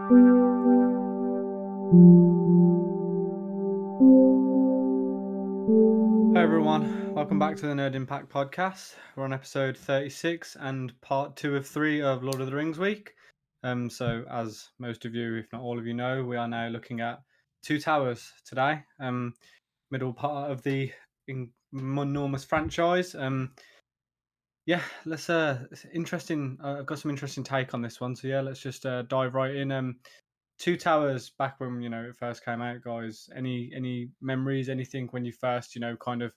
Hi everyone, welcome back to the Nerd Impact podcast. We're on episode 36 and part 2 of 3 of Lord of the Rings week. So as most of you, if not all of you know, we are now looking at Two Towers today. Middle part of the enormous franchise. Yeah, let's it's interesting. I've got some interesting take on this one. So yeah, let's just dive right in. Two Towers, back when it first came out, guys. Any memories? Anything when you first kind of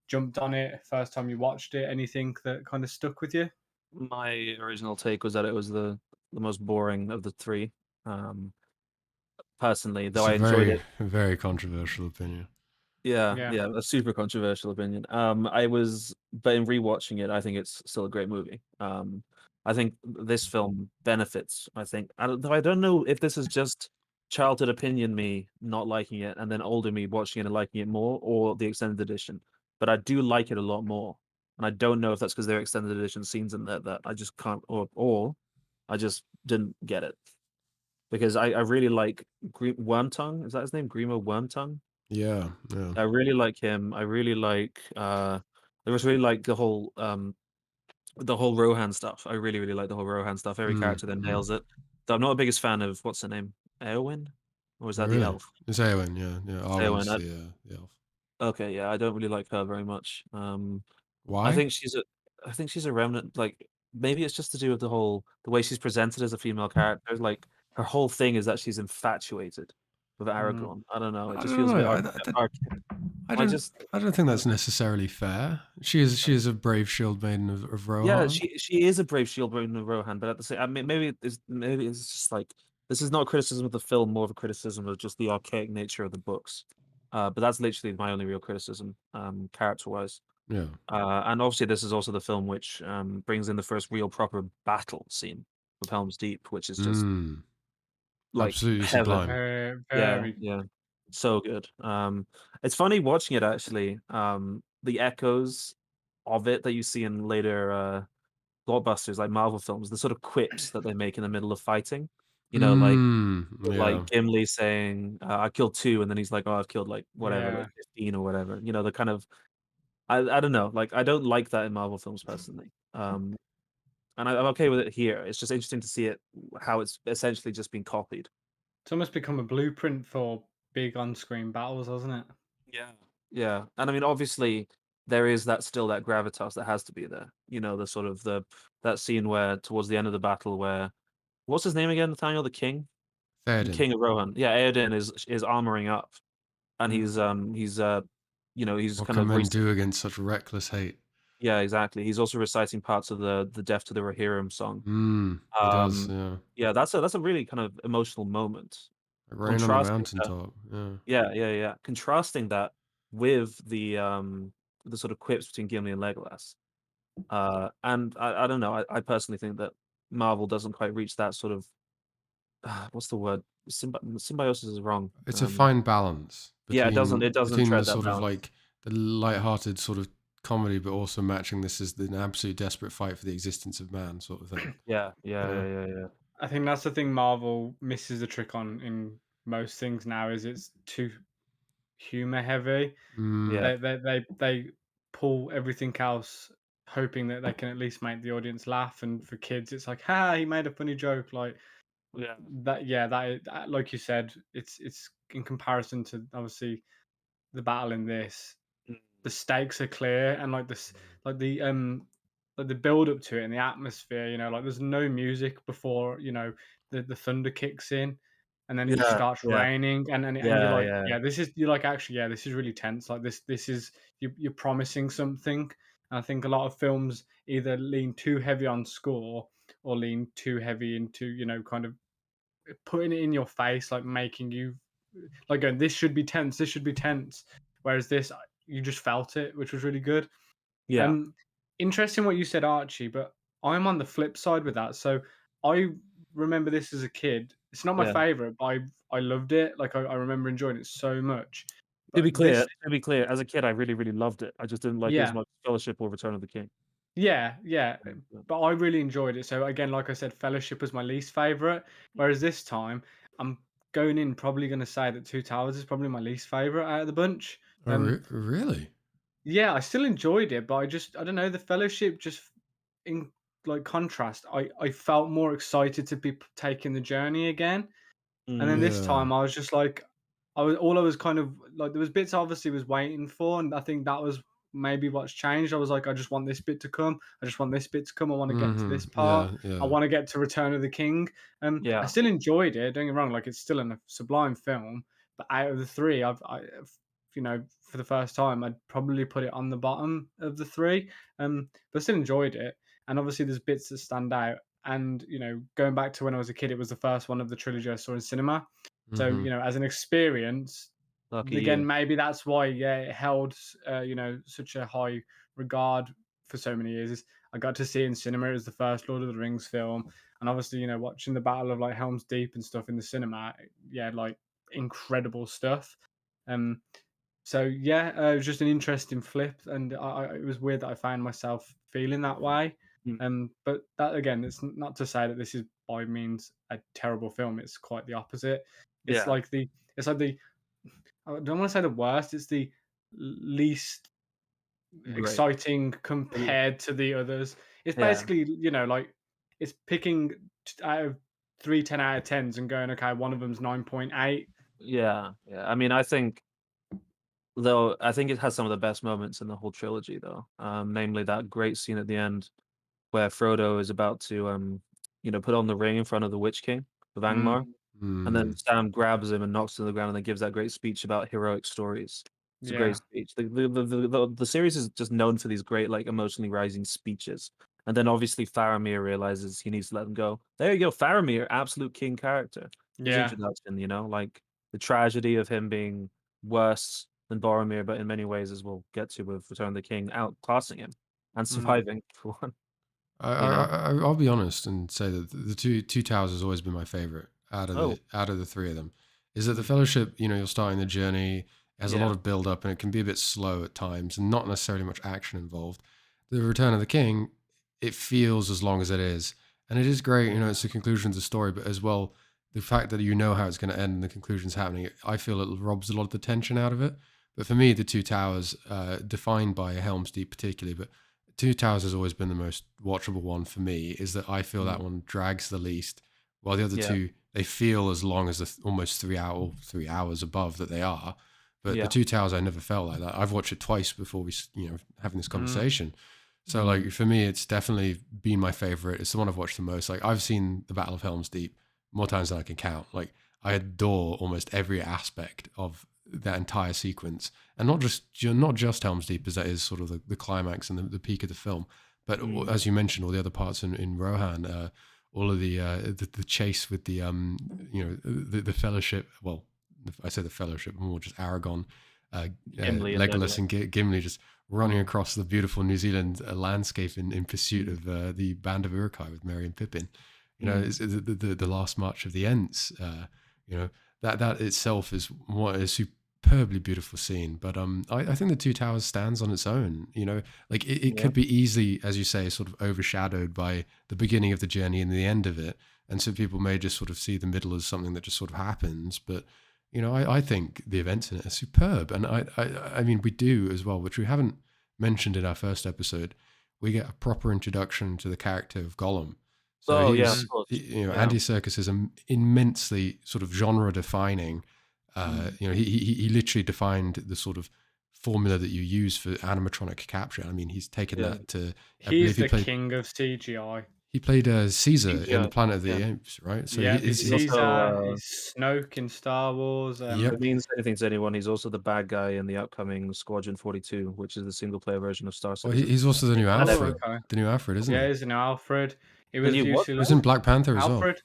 jumped on it first time you watched it? Anything that kind of stuck with you? My original take was that it was the most boring of the three. Um, Personally, though It's a I enjoyed it. very controversial opinion. Yeah, Yeah. yeah, a super controversial opinion. But in rewatching it, I think it's still a great movie. I think this film benefits. I don't know if this is just childhood opinion me not liking it, and then older me watching it and liking it more, or the extended edition. But I do like it a lot more, and I don't know if that's because there are extended edition scenes in there that I just can't, or I just didn't get it because I really like Wormtongue. Is that his name? Grima Wormtongue. Yeah, yeah. I really like him. I just really like the whole Rohan stuff. I really, really like the whole Rohan stuff. Every character that nails it. Though I'm not the biggest fan of what's her name? Eowyn? Or is Oh, that the really? elf? It's Eowyn, yeah, yeah. It's Eowyn. Arwen's the elf. Okay, yeah, I don't really like her very much. I Why? think she's a remnant, like maybe it's just to do with the way she's presented as a female character. Like her whole thing is that she's infatuated with Mm. Aragorn. I don't know. It I just don't feels a know. bit I I don't. just I don't think that's necessarily fair. She is a brave shield maiden of Yeah, Rohan. she is a brave shield bearer in Rohan, but at the same, I mean, maybe it's just like this is not a criticism of the film, more of a criticism of just the archaic nature of the books. But that's literally my only real criticism, character-wise. Yeah, And obviously, this is also the film which brings in the first real proper battle scene of Helm's Deep, which is just mm, like absolutely heaven. sublime. Very, Yeah, very. yeah, so good. It's funny watching it actually. The echoes of it that you see in later blockbusters like Marvel films, the sort of quips that they make in the middle of fighting. You know, like Yeah. Gimli saying, "I killed 2," and then he's like, "Oh, I've killed like whatever, like Yeah. 15 or whatever." You know, the kind of I don't know, like I don't like that in Marvel films personally. And I'm okay with it here. It's just interesting to see it how it's essentially just been copied. It's almost become a blueprint for big on-screen battles, hasn't it? Yeah. Yeah, and I mean, obviously, there is that gravitas that has to be there. You know, the sort of that scene where towards the end of the battle where what's his name again, Nathaniel? The king? The Theoden. king of Rohan. Yeah, Eowyn is armoring up, and Mm. he's What kind can of men do against such reckless hate? yeah, exactly. He's also reciting parts of the Death to the Rohirrim song. He does. Um, Yeah, yeah, that's a really kind of emotional moment. like rain on the Contrasting that mountaintop. Yeah. yeah, yeah, yeah. Contrasting that with the sort of quips between Gimli and Legolas. And I don't know, I personally think that Marvel doesn't quite reach that sort of what's the word? Symbiosis is wrong. It's a fine balance Yeah, it doesn't between the tread that sort of balance. like the light-hearted sort of comedy, but also matching this as an absolute desperate fight for the existence of man, sort of thing. Yeah, yeah, Yeah. yeah, yeah, yeah. I think that's the thing Marvel misses the trick on in most things now is it's too humor heavy. Mm, Yeah, They pull everything else hoping that they can at least make the audience laugh, and for kids it's like, "Ha, he made a funny joke." Like yeah. that, yeah, that like you said, it's in comparison to obviously the battle in this, Mm, the stakes are clear, and like the build up to it and the atmosphere, like there's no music before, the thunder kicks in, and then it just yeah, starts yeah, raining, and you're yeah, like, yeah, yeah, you're like, actually, yeah, this is really tense. Like this is you're promising something. And I think a lot of films either lean too heavy on score or lean too heavy into, kind of putting it in your face, like making you like going, this should be tense, this should be tense. Whereas this, you just felt it, which was really good. yeah, Um, Interesting what you said, Archie, but I'm on the flip side with that. So I remember this as a kid. It's not my yeah. favorite, but I loved it. Like I remember enjoying it so much. To But be clear this, to be clear, as a kid, I really, really loved it. I just didn't like it as yeah, much as Fellowship or Return of the King. Yeah, But but I really enjoyed it. So again, like I said, Fellowship was my least favorite, whereas this time I'm going in probably going to say that Two Towers is probably my least favorite out of the bunch. Oh, really? Yeah, I still enjoyed it, but I don't know, the Fellowship just in like contrast, I felt more excited to be taking the journey again. And then this Yeah. time I was just like, I was kind of like, there was bits I obviously was waiting for, and I think that was maybe what's changed. I was like, I just want this bit to come. I just want this bit to come. I want to get to this part. Yeah, I yeah. want to get to Return of the King. I yeah, still enjoyed it. Don't get me wrong. Like it's still a sublime film. But out of the three, for the first time, I'd probably put it on the bottom of the three. But still enjoyed it. And obviously, there's bits that stand out. And going back to when I was a kid, it was the first one of the trilogy I saw in cinema. So Hmm. as an experience, lucky again, you. maybe that's why it held such a high regard for so many years. I got to see it in cinema. It was the first Lord of the Rings film, and obviously watching the Battle of like Helm's Deep and stuff in the cinema, yeah, like incredible stuff. Um, so yeah, it was just an interesting flip, and it was weird that I found myself feeling that way. Mm, But that again, it's not to say that this is by means a terrible film. It's quite the opposite. It's Yeah, like the it's like the I don't want to say the worst. It's the least great. exciting compared to the others. It's Yeah, basically like it's picking out of three 10 out of tens and going, okay, one of them's 9.8. yeah. I mean, I think it has some of the best moments in the whole trilogy, though. Namely that great scene at the end where Frodo is about to, put on the ring in front of the Witch King of Mm, Angmar, and then Mm. Sam grabs him and knocks him to the ground and then gives that great speech about heroic stories. It's a great yeah. speech. The series is just known for these great, like, emotionally rising speeches. And then obviously Faramir realizes he needs to let them go. There you go, Faramir, absolute king character. His Yeah. introduction, like the tragedy of him being worse than Boromir, but in many ways, as we'll get to with Return of the King, outclassing him and Mm, surviving for one, I, you know? I'll be honest and say that the two towers has always been my favorite Oh, out of the three of them. Is that the Fellowship? You're starting the journey. It has a lot yeah, of build up and it can be a bit slow at times and not necessarily much action involved. The Return of the King, it feels as long as it is, and it is great. yeah. It's the conclusion of the story, but as well the fact that you know how it's going to end and the conclusion's happening, I feel it robs a lot of the tension out of it. But for me, the Two Towers, defined by Helm's Deep particularly, but Two Towers has always been the most watchable one for me. Is that I feel that mm, one drags the least, while the other yeah, two they feel as long as the almost 3 hours above that they are. But the yeah, Two Towers, I never felt like that. I've watched it twice before we, having this Mm, conversation. So like mm, for me, it's definitely been my favorite. It's the one I've watched the most. Like I've seen the Battle of Helm's Deep more times than I can count. Like I adore almost every aspect of that entire sequence, and not just Helm's Deep, as that is sort of the climax and the peak of the film, but mm, as you mentioned, all the other parts in Rohan, all of the chase with the Fellowship. Well, I say the Fellowship, more just Aragon, Gimli and Legolas, Legolas. and Gimli just running across the beautiful New Zealand landscape in pursuit Mm, of the band of Uruk-hai with Merry and Pippin. mm, It's the last march of the Ents. You know that itself is what a superbly beautiful scene. But I think the Two Towers stands on its own. Like it yeah. could be easily, as you say, sort of overshadowed by the beginning of the journey and the end of it. And so people may just sort of see the middle as something that just sort of happens. But I think the events in it are superb, and I mean we do as well, which we haven't mentioned in our first episode. We get a proper introduction to the character of Gollum. So Oh, yeah, of mm, course. Yeah. Andy Serkis is immensely sort of genre defining. Mm, He literally defined the sort of formula that you use for animatronic capture. I mean, he's taken yeah. that to. I believe He's the king of CGI. he played Caesar in the CGI. Planet of Yeah. the Apes, right? So Yeah, he's He's he's also, Caesar. He's Snoke in Star Wars. if yep. it means anything to anyone, he's also the bad guy in the upcoming Squadron 42, which is the single player version of Star Well, Citizen. he's also the new And Oh, Alfred, everyone. okay. isn't Yeah, he? he's an Alfred. It The was new what? usually He was in Black Panther as well. Alfred.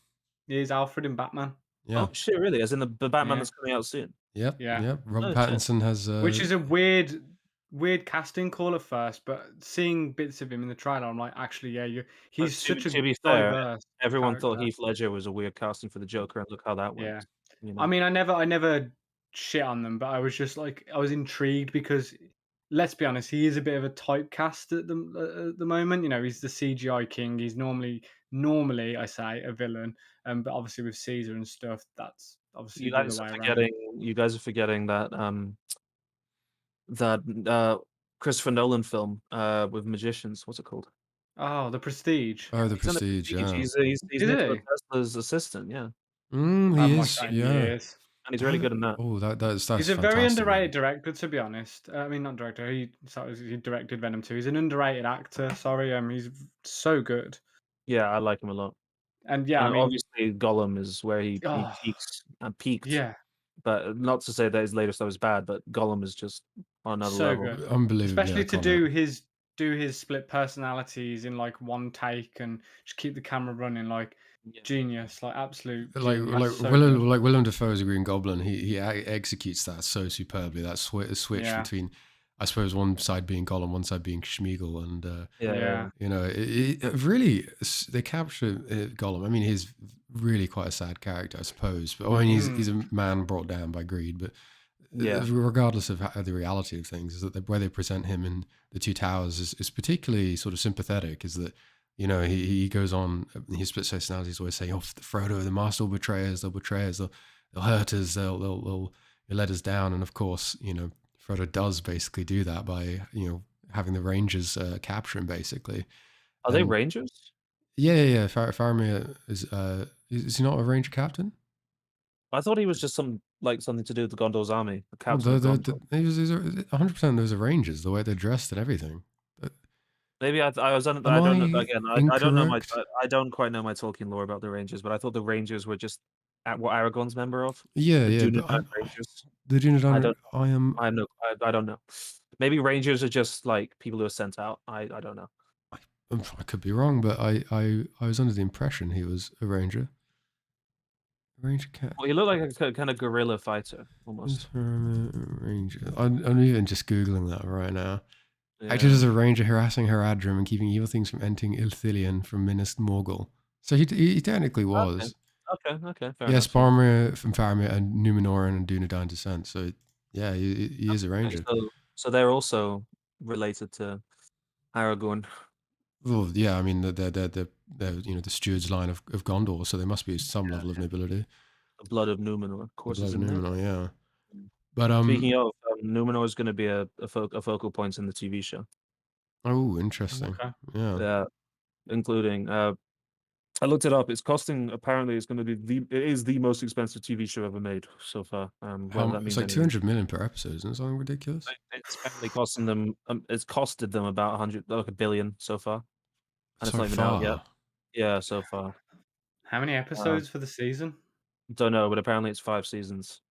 He's Alfred in Batman. Yeah, Oh, shit, really? As in the Batman Yeah, that's coming out soon? yeah. yep. Robert Oh, shit. Pattinson has Which is a weird casting call at first, but seeing bits of him in the trailer, I'm like, actually, yeah, But he's such a to be fair, diverse everyone thought character. Heath Ledger was a weird casting for the Joker, and look how that went, Yeah. you I know? mean, I never shit on them, but I was just like, I was intrigued because let's be honest, he is a bit of a typecast at the moment. You know, he's the CGI king. He's normally I say a villain, but obviously with Caesar and stuff, that's obviously the other way around. You guys are forgetting that that Christopher Nolan film with magicians. What's it called? Oh, the Prestige. Oh, The He's in the Prestige, Prestige. yeah. He's Is Nikola he? Tesla's assistant. Yeah, I He haven't watched is, that in yeah. years. and he's really good in that. Oh, that's He's a very fantastic, man. underrated director, to be honest. I mean, not director. He directed Venom 2. He's an underrated actor. Sorry, he's so good. Yeah, I like him a lot. And yeah, I And mean, obviously, Gollum is where he oh peaked. yeah, But not to say that his later stuff is bad, but Gollum is just on another so level. good. Unbelievably Especially to iconic. do his split personalities in like one take and just keep the camera running, like Yeah. genius, like absolute Like genius. So good. Willem Dafoe's a Green Goblin. He executes that so superbly. That switch Yeah, between, I suppose, one side being Gollum, one side being Schmeagol, and yeah. you know, really they capture Gollum. I mean, he's really quite a sad character, I suppose. But I mean, he's a man brought down by greed. But Yeah. regardless of the reality of things, is that the way they present him in the Two Towers is particularly sort of sympathetic. Is that, you know, he goes on, his split personalities always saying, "Oh, Frodo, the master will betray us. They'll betray us. They'll hurt us. They'll let us down." And of course, you know, Frodo does basically do that by, you know, having the Rangers capture him, basically. Are they And Rangers? yeah. Faramir is he not a Ranger captain? I thought he was just something to do with the Gondor's army, the Well, captain of Gondor. these are 100% those are Rangers. The way they're dressed and everything. But Maybe I was am I don't know. I Again, I don't know incorrect? I don't quite know my Tolkien lore about the Rangers, but I thought the Rangers were just at what Aragorn's member of the Yeah, but Dunedain Rangers. the I Dunedain. don't I don't know. Maybe Rangers are just like people who are sent out. I don't know. I could be wrong, but I was under the impression he was a ranger. Ranger cat. Well, he looked like a kind of guerrilla fighter almost. Ranger. I'm even just googling that right now. Acted Yeah. as a ranger harassing Haradrim and keeping evil things from entering Ithilien from Minas Morgul. So he technically Okay. was. Okay. Fair Yes, enough. Yeah. Boromir from Faramir and Numenoran and Dunedain descent. So yeah, he is a Okay, ranger. so they're also related to Aragorn. Well, yeah, I mean they're you know the steward's line of Gondor, so there must be some level of nobility. The blood of Numenor, of The course, blood is of in there. Numenor, yeah. Mm. But Speaking of, Numenor is going to be a focal point in the TV show. oh, interesting. Okay. Yeah. Yeah, including I looked it up. It's costing. Apparently, it's going to be it is the most expensive TV show ever made so far. Whether that It's means like anything, 200 million per episode, isn't it something ridiculous? it's apparently costing them. It's costed them about 100, like $1 billion so far, and it's So not even out yet. far. Yeah, so far. How many episodes for the season? Don't know, but apparently it's 5 seasons.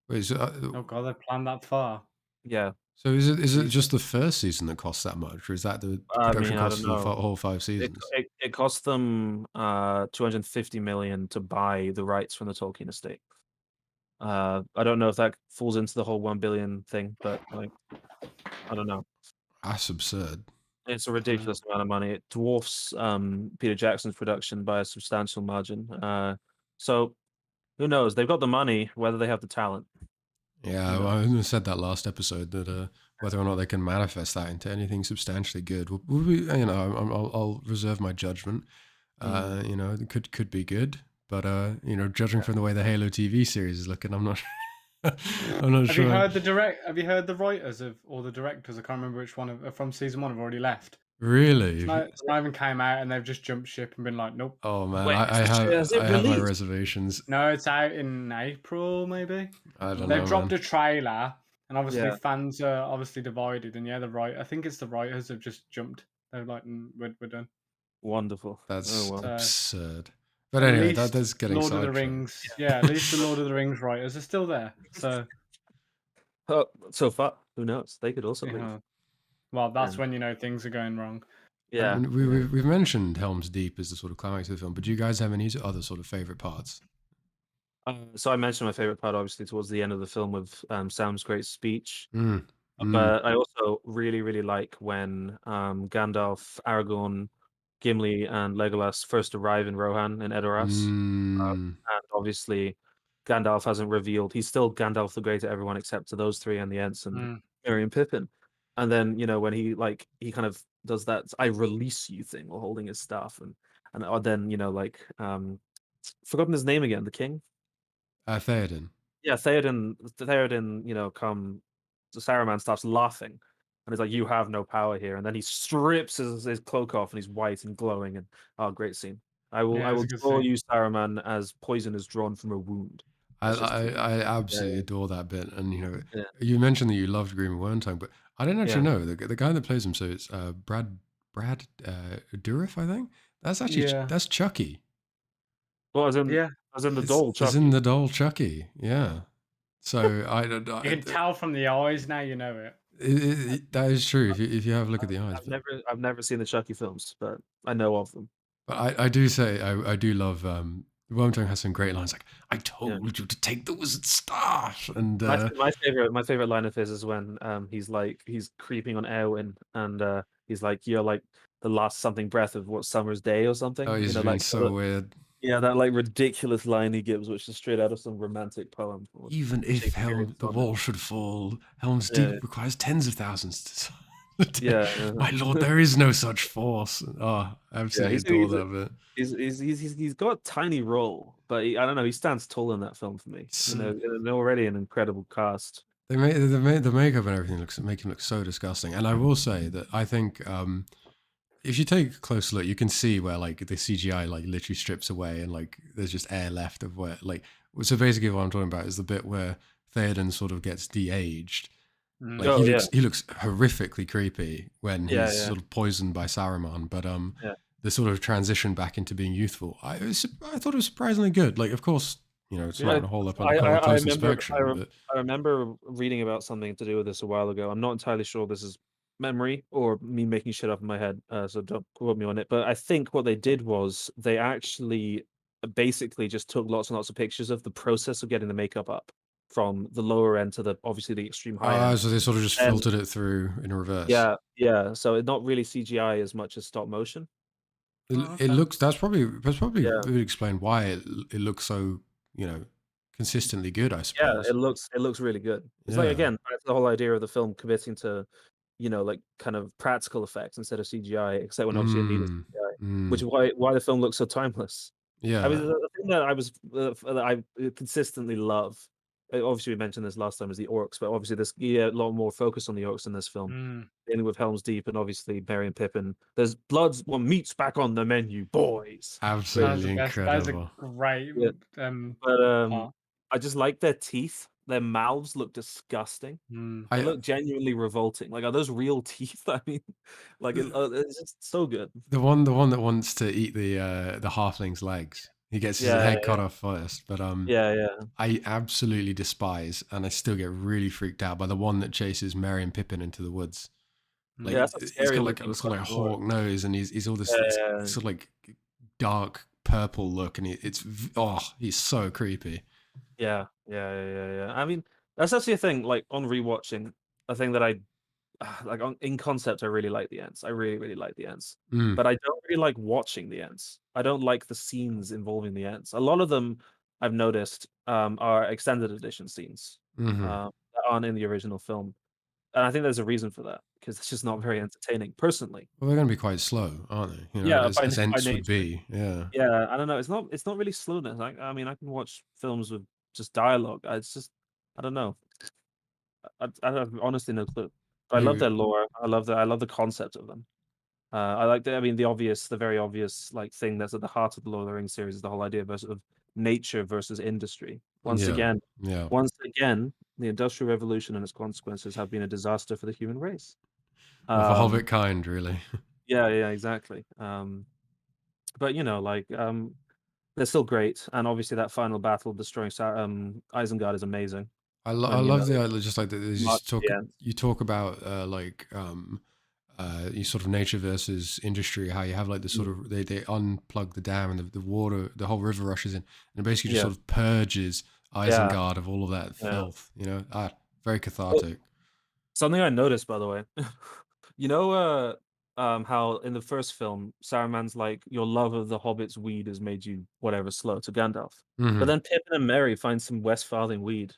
Wait, Oh god, they planned that far. Yeah, so is it just Jesus. the first season that costs that much, or is that the I production mean, I don't costs of the know. whole 5 seasons? It cost them 250 million to buy the rights from the Tolkien estate. I don't know if that falls into the whole 1 billion thing, but like I don't know. That's absurd. It's a ridiculous amount of money. It dwarfs Peter Jackson's production by a substantial margin. So who knows? They've got the money, whether they have the talent. Yeah, You well, know. I said that last episode that whether or not they can manifest that into anything substantially good will be, you know, I'll reserve my judgment. Mm. You know, it could be good, but you know, judging from the way the Halo TV series is looking, I'm not I'm not Have sure. you heard Have you heard the writers of or the directors? I can't remember which one from season one have already left. Really? It's not even came out, and they've just jumped ship and been like, nope. Oh man, Wait, has it I have my released? reservations. No, it's out in April, maybe. I don't They've know, dropped man. a trailer, and obviously Yeah, fans are obviously divided. And yeah, I think it's the writers have just jumped. They're like, we're done. wonderful. Oh That's well. So absurd. But at anyway, least that's getting Lord of the sidetracked. Rings, yeah, at least the Lord of the Rings writers are still there. So Oh, so far, who knows? They could also leave. yeah. Well, that's Yeah. when you know things are going wrong. Yeah. We've mentioned Helm's Deep as the sort of climax of the film, but do you guys have any other sort of favorite parts? So I mentioned my favorite part, obviously, towards the end of the film with Sam's great speech. Mm, mm, But I also really, really like when Gandalf, Aragorn, Gimli, and Legolas first arrive in Rohan in Edoras. mm. And obviously, Gandalf hasn't revealed. He's still Gandalf the Grey to everyone except to those three and the Ents and Mm. Merry and Pippin. And then, when he kind of does that "I release you" thing while holding his staff, and then, forgotten his name again, the king? Theoden. Yeah, Theoden, so Saruman starts laughing, and he's like, "You have no power here," and then he strips his cloak off, and he's white and glowing, and oh, great scene. I Yeah, it's will a good draw scene. you, Saruman, as poison is drawn from a wound. I, That's just I, true. I Yeah, absolutely yeah, adore that bit. And, yeah, you mentioned that you loved Green Wormtongue, but I didn't actually yeah. know. The guy that plays him, so it's Brad Dourif, I think. That's actually, Yeah, that's Chucky. Well, yeah. as in the It's doll, as in Chucky. the doll Chucky. Yeah. So You can tell from the eyes now. You know it. that is true. If you have a look at the eyes, I've never seen the Chucky films, but I know of them. but I do say I do love Wormtongue has some great lines like "I Yeah. told you to take the wizard's staff," and My favorite line of his is when he's creeping on Eowyn, and he's like, "You're like the last something breath of what summer's day or oh, something." he's being so weird. Yeah, that like ridiculous line he gives, which is straight out of some romantic poem or Even if Shakespearean Helm, the sonnet. wall should fall, Helm's Yeah, deep requires tens of thousands yeah, My lord, there is no such force. Oh, I yeah. absolutely adore that bit. He's got a tiny role, but I don't know. He stands tall in that film for me. S- And already an incredible cast. the makeup and everything make him look so disgusting. And I will say that I think if you take a close look, you can see where like the CGI like literally strips away and like there's just air left of where like. So basically, what I'm talking about is the bit where Theoden sort of gets de-aged. Like Mm. Oh yeah, he looks horrifically creepy when yeah, he's yeah, sort of poisoned by Saruman, but yeah. the sort of transition back into being youthful, I thought it was surprisingly good. Like, of course, it's not Yeah, going to hold up on I close remember inspection, but I remember reading about something to do with this a while ago. I'm not entirely sure this is memory or me making shit up in my head, so don't quote me on it. But I think what they did was they actually basically just took lots and lots of pictures of the process of getting the makeup up from the lower end to the obviously the extreme high end. so they sort of just And filtered it through in reverse. yeah, yeah. So it's not really CGI as much as stop motion. It, Oh, it okay. looks that's probably Yeah. would explain why it looks so consistently good, I Yeah, suppose. it looks really good. It's like, Yeah. again, that's the whole idea of the film committing to, like, kind of practical effects instead of CGI, except when obviously it needed Mm, CGI, which mm, is why the film looks so timeless. I mean, yeah. the thing that I consistently love, obviously we mentioned this last time, is the orcs, but obviously there's a lot more focus on the orcs in this film, Mm. dealing with Helm's Deep and obviously Merry and Pippin. There's meat's back on the menu, boys. Great That's the Absolutely best. That is a incredible. great yeah. But, part. I just like their teeth. Their mouths look disgusting. Mm. They I look genuinely revolting. Like, are those real teeth? I mean, like, it's just so good. the one that wants to eat the halfling's legs. He gets his Yeah, head cut off first, but yeah, yeah. I absolutely despise, and I still get really freaked out by the one that chases Merry and Pippin into the woods. Like Yeah, that's a he's scary got like looking it's got like a fucking orc. hawk nose, and he's all Yeah, this yeah, sort of like dark purple look, and he's so creepy. yeah, yeah, yeah, yeah, yeah. I mean, that's actually a thing, like, on rewatching, a thing that like, in concept, I really like the Ents. I really, really like the Ents. Mm, But I don't really like watching the Ents. I don't like the scenes involving the Ents. A lot of them, I've noticed, are extended edition scenes, hmm that aren't in the original film. And I think there's a reason for that, because it's just not very entertaining, personally. Well, they're going to be quite slow, aren't they? Yeah, As by Ents would nature. be. Yeah. Yeah, I don't know. It's not really slowness. I mean, I can watch films with just dialogue. It's just I don't know. I have honestly no clue. But I love their You lore. I love the concept of them. I like I mean, the very obvious like thing that's at the heart of the Lord of the Rings series is the whole idea of nature versus industry. yeah yeah. Once again, the Industrial Revolution and its consequences have been a disaster for the human race. Well, for Um, Hobbit kind, really. yeah, yeah, exactly. But they're still great, and obviously that final battle destroying Isengard is amazing. I When love the idea, just like that. You march just to talk the end. you talk about you sort of nature versus industry. How you have like the sort Mm, of they unplug the dam and the water, the whole river rushes in, and it basically just yeah, sort of purges yeah, Isengard of all of that yeah. filth. Very Well, cathartic. something I noticed, by the way, you know, how in the first film, Saruman's like, "Your love of the Hobbit's weed has made you whatever slow" to Gandalf, but hmm then Pippin and Merry find some West Farthing weed.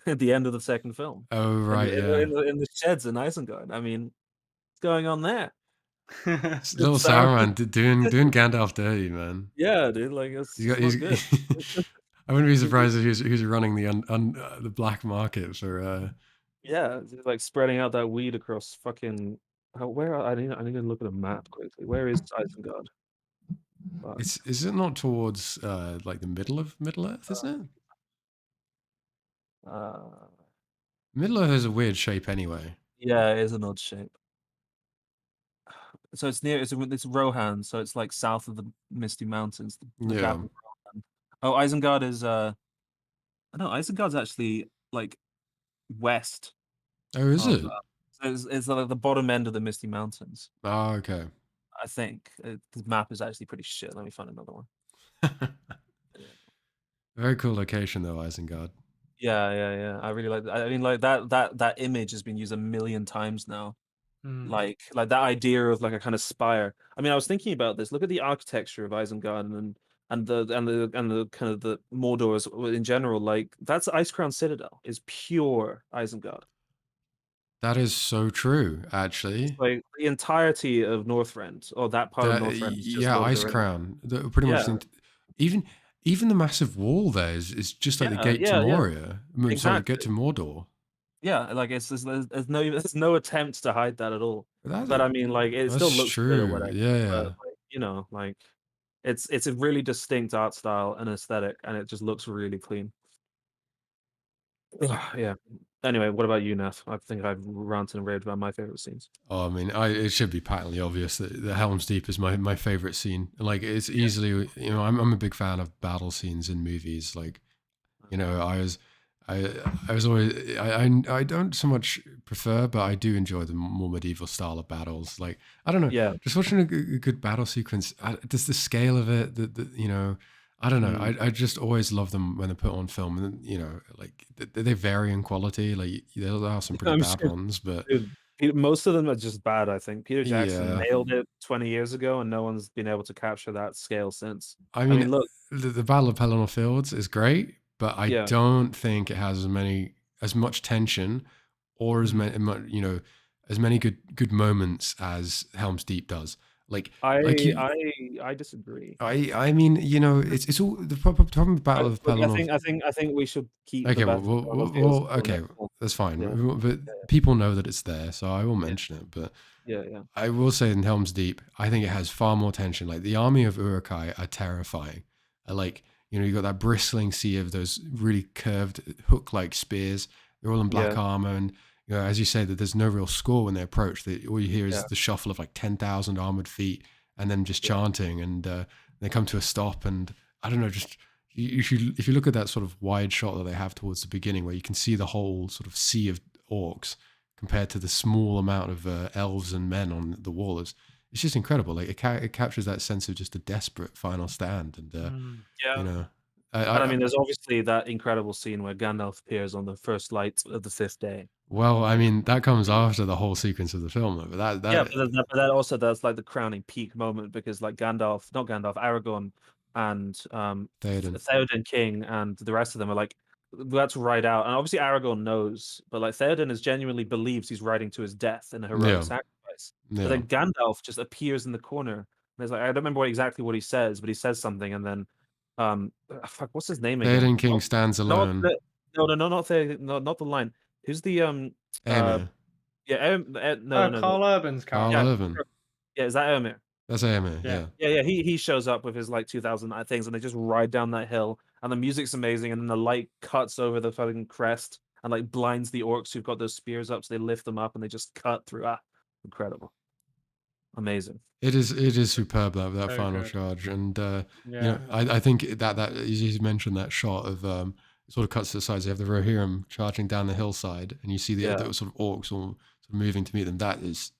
at the end of the second film. Oh In right, the, yeah. in the, in the sheds in Isengard. I mean, what's going on there? Little It's Saruman. Sauron doing Gandalf dirty, man. Yeah, dude. Like He's it's not good. I wouldn't be surprised if he was running the black market for. Yeah, it's like spreading out that weed across fucking. Where I need to look at a map quickly. Where is Isengard? Fuck. Is it not towards like the middle of Middle Earth? Isn't it? Uh, Middle Earth is a weird shape anyway. yeah, it is an odd shape. So it's Rohan, so it's like south of the Misty Mountains, the Yeah. gap of Rohan. Oh, Isengard is no, Isengard's actually like west Oh, is of it? so it's like the bottom end of the Misty Mountains, Oh, okay. I think. The map is actually pretty shit. Let me find another one. Yeah. Very cool location though, Isengard. Yeah. I really like that. I mean, like that image has been used a million times now. Like that idea of like a kind of spire. I mean, I was thinking about this. Look at the architecture of Isengard and the kind of the Mordors in general. Like that's Icecrown Citadel is pure Isengard. That is so true, It's actually. like the entirety of Northrend or that part of Northrend is just Yeah, Lord of the Ice Rings. Crown. Pretty much Yeah, even the massive wall there is just like the gate to yeah. Moria. I mean, sorry, the gate to Exactly. Mordor. Yeah, like there's no attempt to hide that at all. But I mean, like it still That's looks good or true. whatever. Yeah. But like, like it's a really distinct art style and aesthetic, and it just looks really clean. Yeah. Anyway, what about you, Nath? I think I've ranted and raved about my favorite scenes. Oh, I mean, it should be patently obvious that the Helm's Deep is my favorite scene. Like, it's Yeah. easily, I'm a big fan of battle scenes in movies. Like, I was always, I don't so much prefer, but I do enjoy the more medieval style of battles. Like, I don't know, Yeah. just watching a good battle sequence, just the scale of it, I don't know. I just always love them when they're put on film, and like they vary in quality. Like there are some pretty I'm bad sure, ones, but dude, most of them are just bad, I think. Peter Jackson yeah. nailed it 20 years ago, and no one's been able to capture that scale since. I I mean, mean, look, the Battle of Pelennor Fields is great, but I yeah. don't think it has as much tension or as many as many good moments as Helm's Deep does. Like you, I disagree. I mean, it's all the problem with Battle of Look, Pelennor. I think we should keep the Okay, well, Battle of Fields until okay, next month. that's fine. Yeah, But people know that it's there, so I will mention it. But yeah. I will say in Helm's Deep, I think it has far more tension. Like the army of Uruk-hai are terrifying. Like, you got that bristling sea of those really curved hook-like spears. They're all in black Yeah, armor, and as you say, that there's no real score when they approach. All you hear is yeah, the shuffle of like 10,000 armored feet, and then just yeah, chanting, and they come to a stop. And I don't know, just if you look at that sort of wide shot that they have towards the beginning, where you can see the whole sort of sea of orcs compared to the small amount of elves and men on the wall, it's just incredible. Like it captures that sense of just a desperate final stand, and yeah. you know, And I I mean, there's obviously that incredible scene where Gandalf appears on the first light of the fifth day. well, I Like, mean, that comes after the whole sequence of the film, though. But yeah, but that also that's like the crowning peak moment because like not Gandalf, Aragorn, and Theoden, Theoden King and the rest of them are like, let's ride out. And obviously Aragorn knows, but like Theoden is genuinely believes he's riding to his death in a heroic yeah, sacrifice. But yeah, then Gandalf just appears in the corner. And there's like I don't remember exactly what he says, but he says something, and then fuck, what's his name again? Theoden King stands Not alone. the, no, not Theoden, no, not the line. Who's the uh Aemir, yeah, no, no, no. Carl Urban's Carl Yeah, character. Urban, yeah, is that Éomer? that's Aemir, Yeah. yeah. Yeah. He shows up with his like 2000 things, and they just ride down that hill, and the music's amazing, and then the light cuts over the fucking crest and like blinds the orcs who've got those spears up, so they lift them up and they just cut through. Incredible, amazing. It is superb that So final good. charge, and Yeah. I think that as you mentioned that shot of it sort of cuts to the sides. You have the Rohirrim charging down the hillside, and you see the Yeah, other sort of orcs all sort of moving to meet them. That is,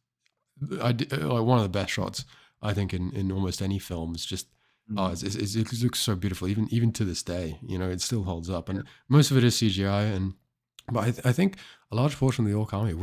like one of the best shots I think in almost any film. It's just it looks so beautiful, even to this day. It still holds up, and most of it is CGI, but I think a large portion of the orc army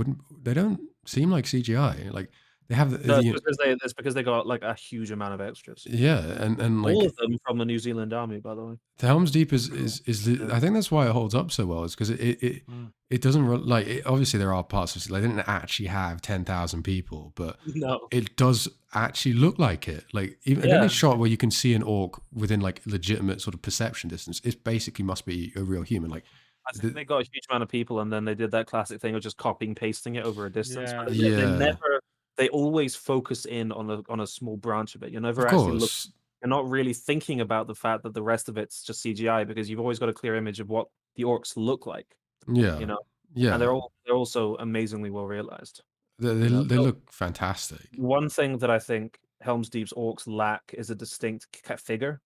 they don't seem like CGI. Like they have No, the, it's because they got like a huge amount of extras. yeah, and All like of them from the New Zealand Army, by the way. the Helm's Deep Cool. I think that's why it holds up so well. Is because Mm. it doesn't like obviously there are parts of it, like, they didn't actually have 10,000 people, but No. it does actually look like it. Like even in any Yeah. shot where you can see an orc within like legitimate sort of perception distance, it basically must be a real human. Like I think the, they got a huge amount of people, and then they did that classic thing of just copying pasting it over a distance. But Yeah. they yeah, never, they always focus in on a small branch of it. You're never of actually look. course, You're not really thinking about the fact that the rest of it's just CGI because you've always got a clear image of what the orcs look like. You yeah, know, and yeah. they're also amazingly well realized. They look fantastic. One thing that I think Helm's Deep's orcs lack is a distinct figure.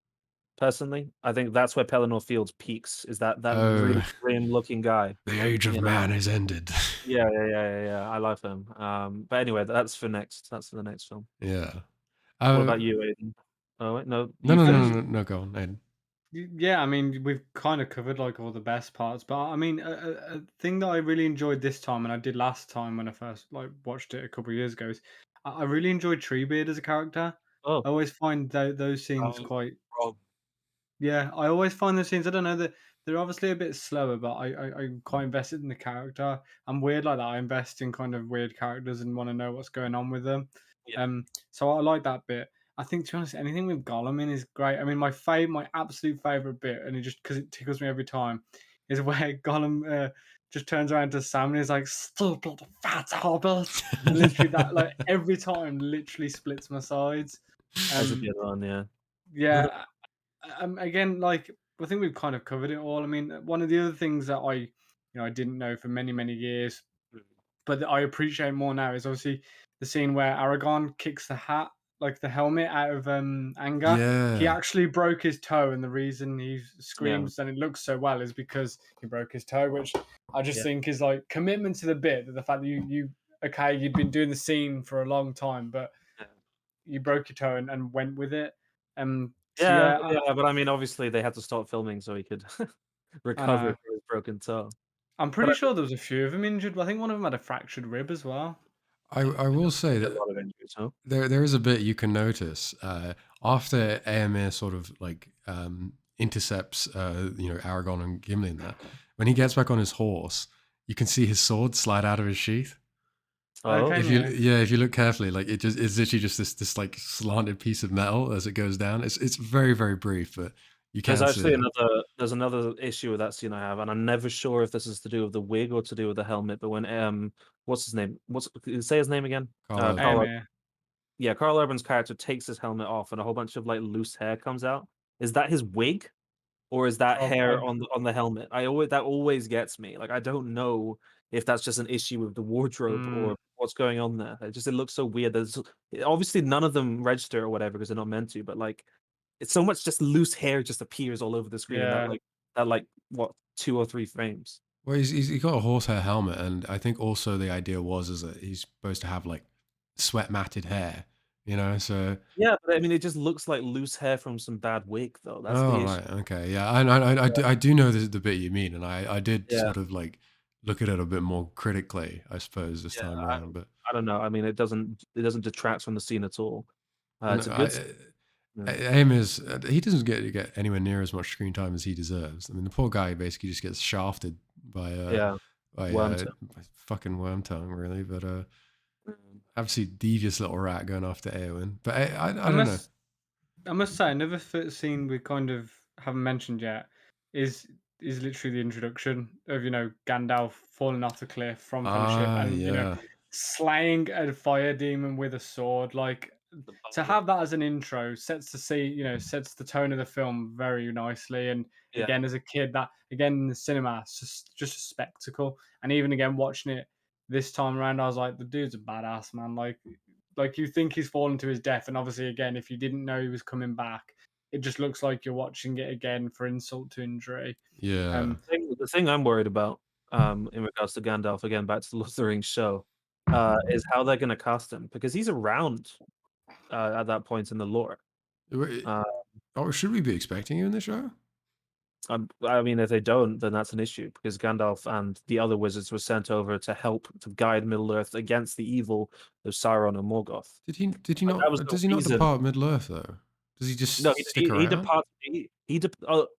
Personally, I think that's where Pelennor Fields peaks. Is that really Oh, grim looking guy? the age of You know. man is ended. Yeah. I love him. But anyway, that's for next. That's for the next film. Yeah. What Uh, about you, Aiden? Oh wait, no, no, you no, no, no, finished? no, no, go on, Aiden. Yeah, I mean, we've kind of covered like all the best parts, but I mean, a thing that I really enjoyed this time, and I did last time when I first like watched it a couple of years ago, is I really enjoyed Treebeard as a character. Oh, I always find those scenes oh, quite. Rob. Yeah, I always find those scenes. I don't know that they're obviously a bit slower, but I'm quite invested in the character. I'm weird like that. I invest in kind of weird characters and want to know what's going on with them. Yeah, So I like that bit. I think to be honest, anything with Gollum in is great. I mean, my absolute favorite bit, and it just because it tickles me every time, is where Gollum just turns around to Sam and he's like, "Stupid fat hobbit," and literally that like every time literally splits my sides. as a Um, good one, yeah. yeah, again, like I think we've kind of covered it all. I mean, one of the other things that I didn't know for many many years, but that I appreciate more now is obviously the scene where Aragorn kicks the hat, like the helmet, out of anger. He Yeah, actually broke his toe, and the reason he Yeah, screams and it looks so well is because he broke his toe, which I just yeah, think is like commitment to the bit. That the fact that you okay, you'd been doing the scene for a long time, but yeah. you broke your toe and went with it. So Yeah, yeah, yeah, but I mean, obviously they had to stop filming so he could I recover know. from his broken toe. I'm But pretty sure there was a few of them injured, but I think one of them had a fractured rib as well. I will say a that lot of injuries, huh? there is a bit you can notice after Aemir sort of like intercepts Aragon and Gimli and that when he gets back on his horse, you can see his sword slide out of his sheath. Oh, Okay, yeah. If you look carefully, like it's literally just this like slanted piece of metal as it goes down. It's very very brief, but you there's can see actually it. another issue with that scene I have, and I'm never sure if this is to do with the wig or to do with the helmet. But when what's his name? Say his name again? Carl Urban. Carl. Aimee. Yeah, Carl Urban's character takes his helmet off, and a whole bunch of like loose hair comes out. Is that his wig? Or is that hair I on the helmet? I always that always gets me. Like I don't know if that's just an issue with the wardrobe mm, or what's going on there. It looks so weird. There's obviously none of them register or whatever because they're not meant to. But like, it's so much just loose hair just appears all over the screen in yeah, that like what 2 or 3 frames. Well, he's got a horsehair helmet, and I think also the idea is that he's supposed to have like sweat matted hair, you know. So Yeah, but I mean, it just looks like loose hair from some bad wig, though. That's oh the issue. right, okay, yeah, I do know the bit you mean, and I did Yeah, sort of like look at it a bit more critically, I suppose, this yeah. time around. But I don't know. I mean, it doesn't detract from the scene at all. and It's a good. Yeah. Aim is he doesn't get anywhere near as much screen time as he deserves. I mean, the poor guy basically just gets shafted by Yeah. Worm by fucking worm tongue, really. But Mm. absolutely devious little rat going after Eowyn. But I I don't know. must say another scene we kind of haven't mentioned yet is literally the introduction of Gandalf falling off the cliff from Fellowship Ah, and yeah, slaying a fire demon with a sword. Like The to butler. have that as an intro sets the tone of the film very nicely. And Yeah. again, as a kid, that again in the cinema, it's just a spectacle. And even again watching it this time around, I was like, the dude's a badass, man. Like you think he's fallen to his death, and obviously, again, if you didn't know he was coming back, it just looks like you're watching it again for insult to injury. yeah. The thing I'm worried about, in regards to Gandalf, again, back to the Lord of the Rings show, is how they're gonna cast him because he's around, at that point in the lore. Wait, Uh, oh, should we be expecting you in the show? I mean, if they don't, then that's an issue because Gandalf and the other wizards were sent over to help to guide Middle Earth against the evil of Sauron and Morgoth. Did he Like, that was not? the Does he not reason. depart Middle Earth though? Does he No, just stick he around? departed.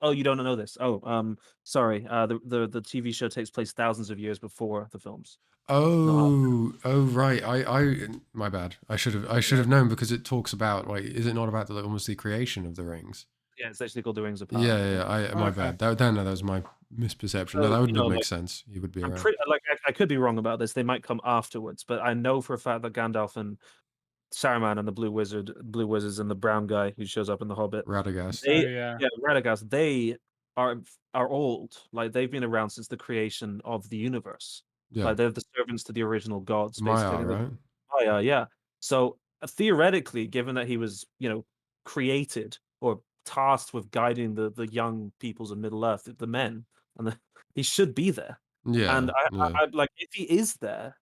Oh, you don't know this. Oh, sorry. The TV show takes place thousands of years before the films. Not after. Oh, right. My bad. I should Yeah, have known because it talks about like, is it not about almost the creation of the rings? yeah, it's actually called The Rings of Yeah, Power. yeah. Yeah. My Okay. bad. No, that was my misperception. No, So, that would make sense. He would be I'm around. pretty like I could be wrong about this. They might come afterwards, but I know for a fact that Gandalf and Saruman and the Blue Wizards and the brown guy who shows up in The Hobbit, Radagast. Oh they yeah. yeah, Radagast, they are are old. Like they've been around since the creation of the universe. Yeah, Like they're the servants to the original gods, basically. I Maiar, think right? Maya, yeah. So theoretically, given that he was, created or tasked with guiding the young peoples of Middle Earth, the men, and he should be there. And Yeah, yeah. I like if he is there,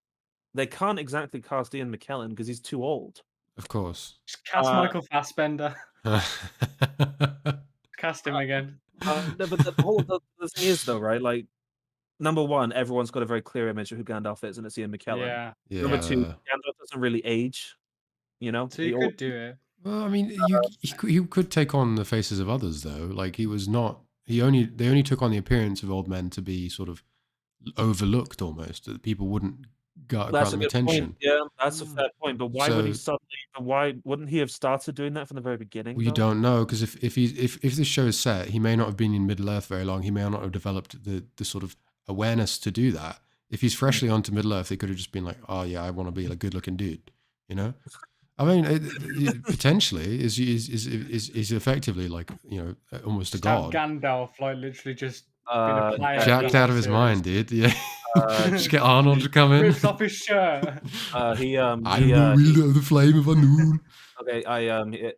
they can't exactly cast Ian McKellen because he's too old. Of course. Just cast Uh, Michael Fassbender. Cast him again. no, but the thing is though, right? Like number one, everyone's got a very clear image of who Gandalf is, and it's Ian McKellen. Yeah. Number Yeah. two, Yeah. Gandalf doesn't really age. You know, So you could do it. Well, I mean, he could take on the faces of others though. Like he was not. They only took on the appearance of old men to be sort of overlooked almost. That people wouldn't grant That's a them good point. attention. Yeah, that's a Mm. fair point. But why would he So suddenly? But why wouldn't he have started doing that from the very beginning, well, you though? don't know because if this show is set, he may not have been in Middle Earth very long. He may not have developed the sort of awareness to do that. If he's Mm. freshly onto Middle Earth, he could have just been like, "Oh yeah, I want to be a good looking dude," you know. I mean, potentially is effectively like almost a Just have god, Gandalf like literally just been a player Yeah, for the jacked whole out of his series. mind, dude. Yeah, he just get Arnold to come in. Rips off his shirt. he I am the wielder of the flame of Anun. okay.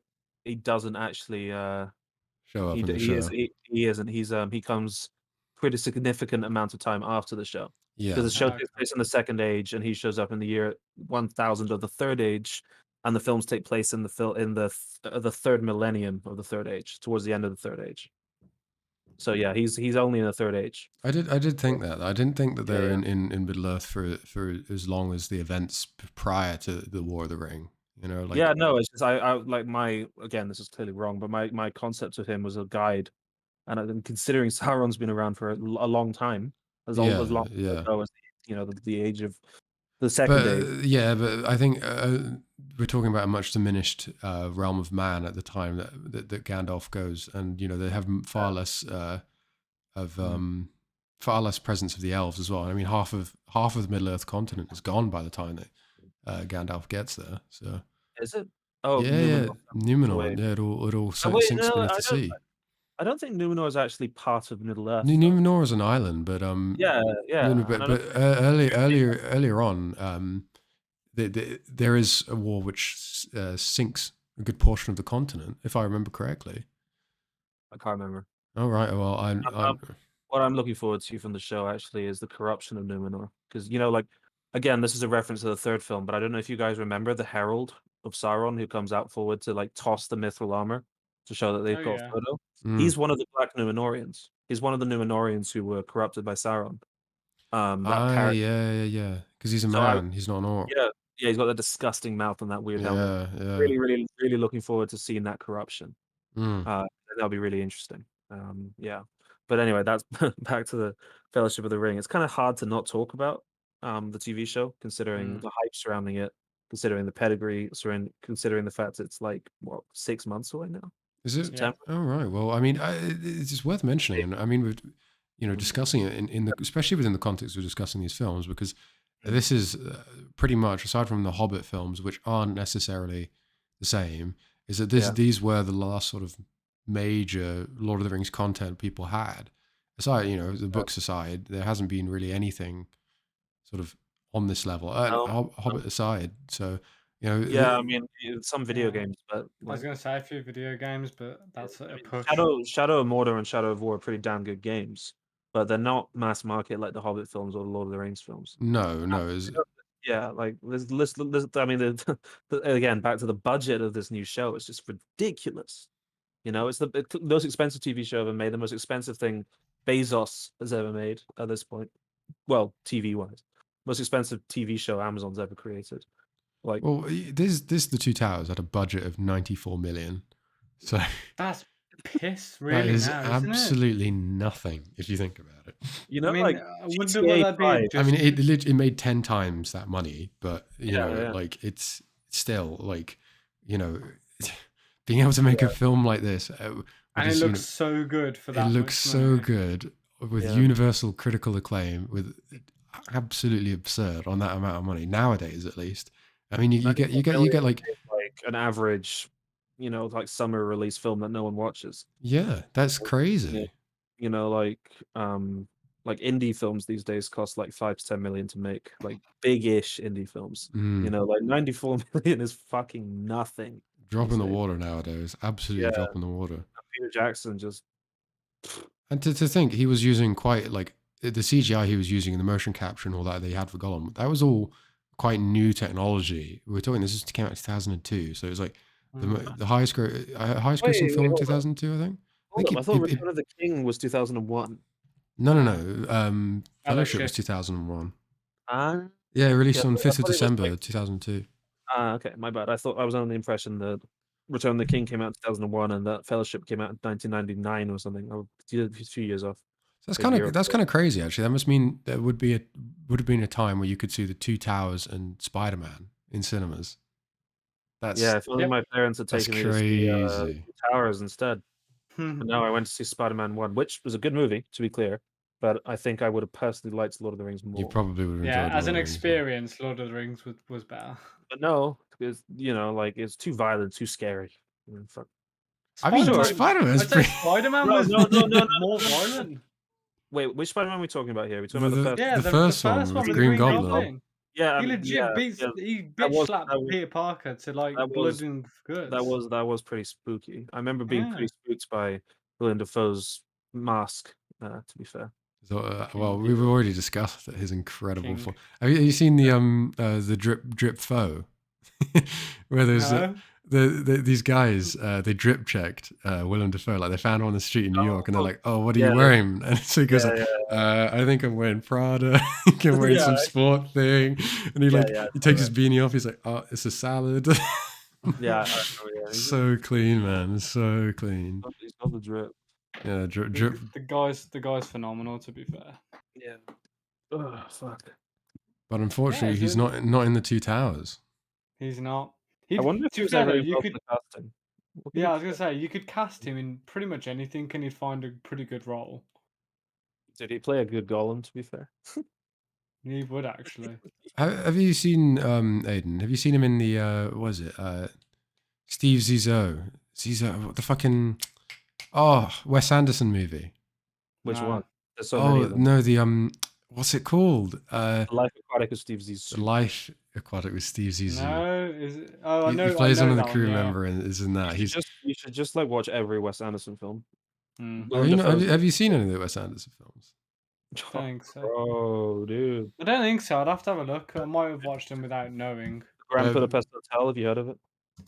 He doesn't actually. Show up in the He is show. he isn't. He comes pretty significant amount of time after the show because Yeah, the show Okay. takes place in the Second Age, and he shows up in the year 1000 of the Third Age, and the films take place in the third millennium of the Third Age, towards the end of the Third Age. So yeah, he's only in the Third Age. I did think that. I didn't think that they Yeah, were yeah. in Middle Earth for as long as the events prior to the War of the Ring. Like Yeah, no, it's just I like my again, this is clearly wrong, but my concept of him was a guide, and considering Sauron's been around for a long time, as long yeah, yeah. ago as the age of the Second Age. But yeah, but I think we're talking about a much diminished realm of man at the time that Gandalf goes, and they have far less of Mm. far less presence of the elves as well. I mean, half of the Middle Earth continent is gone by the time that Gandalf gets there. So Is it? Oh, yeah, yeah, Numenor. Numenor, Wait. yeah, it all Oh, wait, sinks no, beneath the sea. I don't think Numenor is actually part of Middle Earth, though. Numenor is an island, but Yeah, no, no, yeah, and I don't but earlier on, there is a war which sinks a good portion of the continent, if I remember correctly. I can't remember. All right, well, Um, what I'm looking forward to from the show actually is the corruption of Numenor, because like again, this is a reference to the third film, but I don't know if you guys remember the Herald of Sauron who comes out forward to like toss the mithril armor to show that they've Oh got yeah. Frodo. mm, He's one of the Black Numenorians. He's one of the Numenorians who were corrupted by Sauron. That character. yeah, because he's a So I man, he's not an orc. yeah, yeah, he's got that disgusting mouth and that weird helmet. Yeah, yeah. Really, really, really looking forward to seeing that corruption. Mm. That'll be really interesting. Yeah. But anyway, that's back to the Fellowship of the Ring. It's kind of hard to not talk about the TV show, considering Mm. the hype surrounding it, considering the pedigree, considering the fact it's like what 6 months away now. Is it? Yeah. September. Oh, right. Well, I mean, it's just worth mentioning, and I mean, with Mm, discussing it in the especially within the context of discussing these films, because mm. this is pretty much aside from the Hobbit films, which aren't necessarily the same, is that Yeah. these were the last sort of major Lord of the Rings content people had. Aside, the books aside, there hasn't been really anything sort of on this level. No, no. Hobbit aside, so Yeah, I mean some video Yeah. games, but I was like gonna say a few video games, but that's I a mean, push. Shadow of Mordor and Shadow of War are pretty damn good games, but they're not mass market like the Hobbit films or the Lord of the Rings films. no, is Yeah, like I mean, again, back to the budget of this new show. It's just ridiculous. You know, it's the most expensive TV show ever made, the most expensive thing Bezos has ever made at this point. Well, TV wise, most expensive TV show Amazon's ever created. Like, Well, this The Two Towers had a budget of 94 million, so That's piss, that really, is now, isn't it? absolutely nothing if you think about it. you I know, mean, like wouldn't GTA that be 5. I just? mean, it made 10 times that money, but Yeah. like it's still like, being able to make a film like this, And which it is, looks so good for that it looks much so money. good with Yeah. universal critical acclaim, with absolutely absurd on that amount of money nowadays, at least. I mean, you get like an average, like summer release film that no one watches. yeah, that's crazy. You know, like indie films these days cost like 5 to 10 million to make, like big-ish indie films. Mm. Like 94 million is fucking nothing. Drop in the these days. water nowadays. Absolutely Yeah. drop in the water. Peter Jackson just And to think he was using quite like the CGI he was using in the motion capture and all that they had for Gollum, that was all quite new technology. We're talking came out in 2002, so it was like the highest grossing film in 2002, I think. I thought Return of the King was 2001. No. Fellowship was 2001. Yeah, released on 5th of December 2002. Okay, my bad. I thought I was under the impression that Return of the King came out in 2001 and that Fellowship came out in 1999 or something. I was a few years off. So that's kind of crazy, actually. That must mean there would have been a time where you could see The Two Towers and Spider-Man in cinemas. If only my parents had taken me to see Two Towers instead. But no, I went to see Spider-Man 1, which was a good movie, to be clear. But I think I would have personally liked Lord of the Rings more. You probably would have enjoyed as Lord an of the Rings more. experience, Lord of the Rings was better. But no, because it's too violent, too scary. Fuck. I mean, Spider-Man's I'd say Spider-Man was more violent. Wait, which Spider-Man are we talking about here? Are we talking about the first one with Green Goblin. Yeah, he legit bitch slapped Peter Parker to like blood and guts. That was pretty spooky. I remember being pretty spooked by Willem Dafoe's mask. To be fair. So, well, we've already discussed his incredible form. Have you seen the drip foe, where there's these guys they drip checked Willem Dafoe, like they found him on the street in New York, and they're like, "Oh, what are you wearing?" And so he goes, "I think I'm wearing Prada. I think I'm wearing some sport thing." And he he takes his beanie off. He's like, "Oh, it's a salad." So clean, man. So clean. He's got the drip. Yeah, drip. The guy's phenomenal, to be fair. Yeah. Oh, fuck. But unfortunately, he's not in the Two Towers. He's not. I wonder if he was ever involved in the casting. Yeah, I was gonna say you could cast him in pretty much anything, and he'd find a pretty good role. Did he play a good Gollum? To be fair, he would actually. Have you seen Aiden? Have you seen him in the what is it? Steve Zissou, the fucking Wes Anderson movie. Which one? There's so many of them. No, the what's it called? Life Aquatic with Steve Zissou. Life Aquatic with Steve Zissou. No, is it? Oh, I know. He plays one of the crew member and is in that. You should just like watch every Wes Anderson film. Have you seen any of the Wes Anderson films? I think so. Oh, dude. I don't think so. I'd have to have a look. I might have watched them without knowing. Grand Budapest Hotel. Have you heard of it?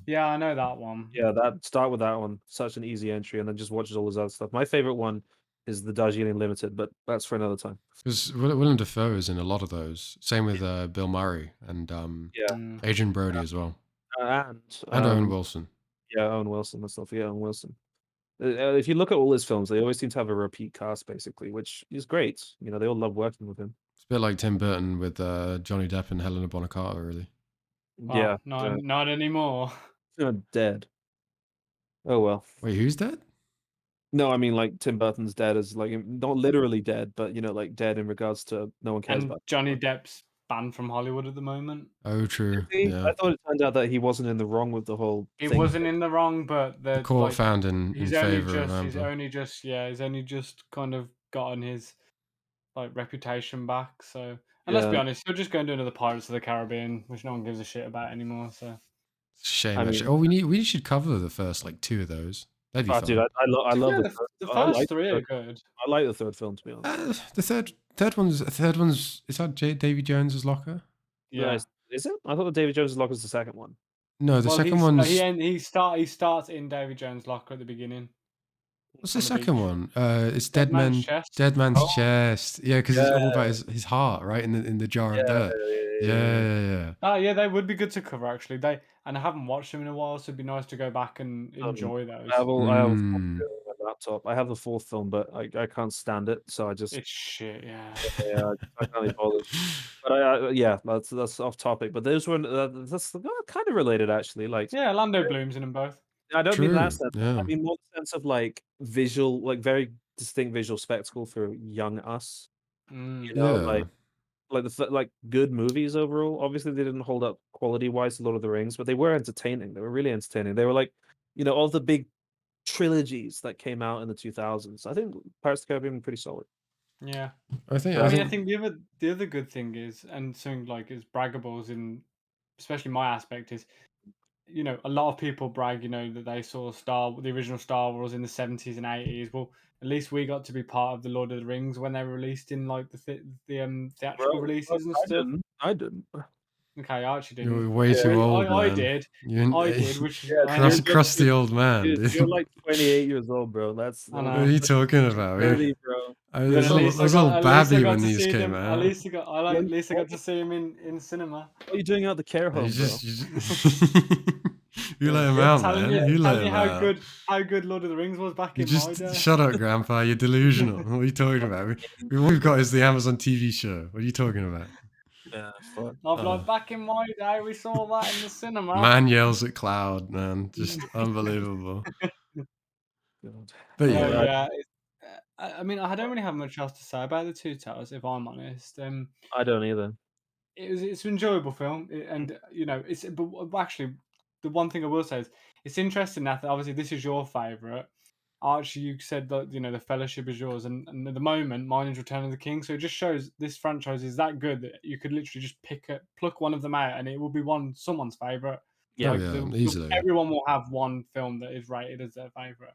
Yeah, I know that one. Yeah, start with that one. Such an easy entry, and then just watch all his other stuff. My favorite one is the Darjeeling Limited, but that's for another time. Because Willem Dafoe is in a lot of those. Same with Bill Murray and Adrian Brody as well. And Owen Wilson. Yeah, Owen Wilson. Let's not forget Owen Wilson. If you look at all his films, they always seem to have a repeat cast, basically, which is great. They all love working with him. It's a bit like Tim Burton with Johnny Depp and Helena Bonham Carter, really. Yeah. Not anymore. Dead. Oh, well. Wait, who's dead? No, I mean, like, Tim Burton's dead as, like, not literally dead, but, like, dead in regards to no one cares about. Johnny Depp's banned from Hollywood at the moment. Oh, true. Yeah. I thought it turned out that he wasn't in the wrong with the whole thing. He wasn't in the wrong, but the court found in favor of Amber. He's only just kind of gotten his like reputation back. So, and let's be honest, he'll just go and do another Pirates of the Caribbean, which no one gives a shit about anymore. So, shame. Actually. We should cover the first like two of those. That'd be fun. Dude, I love the first three are good. I like the third film, to be honest. The third one's is that Davy Jones's Locker? Yeah. Is it? I thought the David Jones's Locker was the second one. No, the Well, second he one's. he starts in Davy Jones' locker at the beginning What's the on the second beach. one? It's Dead Man's Chest. Dead Man's Oh, Chest. Yeah, because it's yeah, all about his heart, right? In the jar of yeah, dirt. Yeah, yeah. yeah, yeah. Oh yeah, they would be good to cover actually. And I haven't watched them in a while, so it'd be nice to go back and Um, enjoy I those. have all, I have all four Mm. on my laptop. I have the fourth film, but I can't stand it, so I just It's shit, yeah. yeah, I can't be bothered. But yeah, that's off topic. But those were that's kind of related actually. Like Yeah, Lando Bloom's in them both. I don't mean that True. sense. I Yeah. mean more the sense of like visual, like very distinct visual spectacle for young us. Mm. You know, Yeah. like like good movies overall. Obviously, they didn't hold up quality wise to Lord of the Rings, but they were entertaining. They were really entertaining. They were like, all the big trilogies that came out in the 2000s. I think Pirates of the Caribbean were pretty solid. Yeah. I think I I mean, I think think the other good thing is, and something like is braggables in, especially my aspect is, a lot of people brag, that they saw the original Star Wars in the 70s and 80s. Well, at least we got to be part of the Lord of the Rings when they were released in like the theatrical Bro, releases and I stuff. didn't. I didn't. Okay, I actually didn't. you're way Yeah, too old, I man. did. You I did, which is yeah, I you're know. just crusty old man, you're dude. like 28 years old, bro. I What are know. you talking about? 30, bro. I You're was But all, I was all at least I babby got when to these see came them. At out. least at least I got to see him in cinema. What are you doing out the care You home, bro? you Yeah, let him get out, telling man. you, You let telling you him out. how good Lord of the Rings was back You in my just day. shut up, Grandpa. You're delusional. What are you talking about? What we've got is the Amazon TV show. What are you talking about? yeah, fuck. I'll be like, back in my day, we saw that in the cinema. Man yells at cloud, man. Just unbelievable. God. But No, yeah, yeah. I mean, I don't really have much else to say about the Two Towers, if I'm honest. I don't either. It's an enjoyable film, and it's but actually the one thing I will say is it's interesting that obviously this is your favorite. Archie, you said that the Fellowship is yours, and at the moment mine is Return of the King. So it just shows this franchise is that good that you could literally just pluck one of them out, and it will be someone's favorite. Yeah. oh Like yeah, easily. everyone will have one film that is rated as their favorite.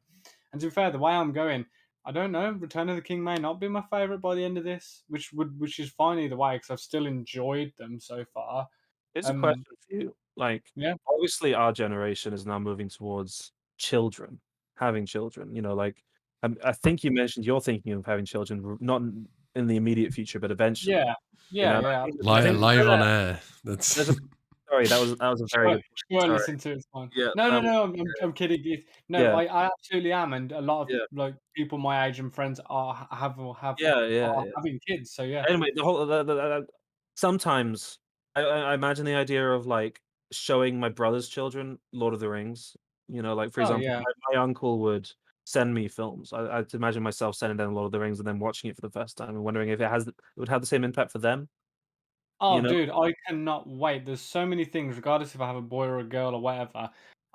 And to be fair, the way I'm going, I don't know. Return of the King may not be my favorite by the end of this, which is fine either way because I've still enjoyed them so far. Here's a Um, question for you. Like, yeah, obviously, our generation is now moving towards children, having children. Like, I think you mentioned you're thinking of having children, not in the immediate future, but eventually. yeah, yeah, And yeah. I think Live on air. That's there's a sorry, that was a very Sure, good you point. won't Sorry. listen to it, it's fine. Yeah, No, no, that was no, I'm kidding. No, yeah, I absolutely am, and a lot of yeah, like people my age and friends yeah, yeah, are yeah. having kids. So yeah. Anyway, the whole sometimes I imagine the idea of like showing my brother's children Lord of the Rings. Like for Oh example, yeah. my uncle would send me films. I'd imagine myself sending them Lord of the Rings and then watching it for the first time and wondering if it would have the same impact for them. Oh, You know, dude, I cannot wait. There's so many things, regardless if I have a boy or a girl or whatever.